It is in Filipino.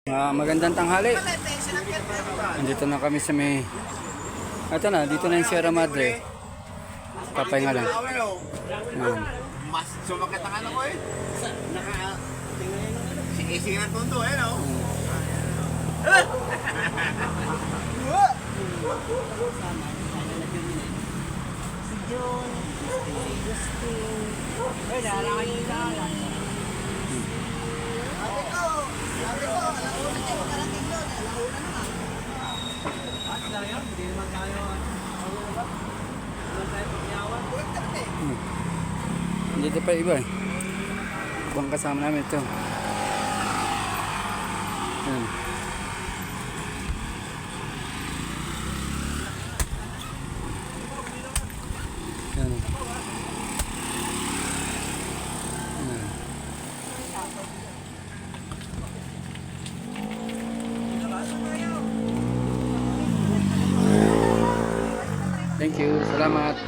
Magandang tanghali. Nandito na kami sa may... Ito na, dito na yung Sierra Madre. Papahinga lang. Mas sumakit ang ano ko eh. Sige na tundo eh, no? Si John, si Justin. Ay, nalakan yung ilalan. Sabi ko, alauna tayo magkarating doon. Alauna naman. At lang yun, hindi naman tayo. Wala tayo pagyawan. Dito pa iba eh. Ibang kasama namin ito. Yan. Yan. Yan. Thank you. Salamat.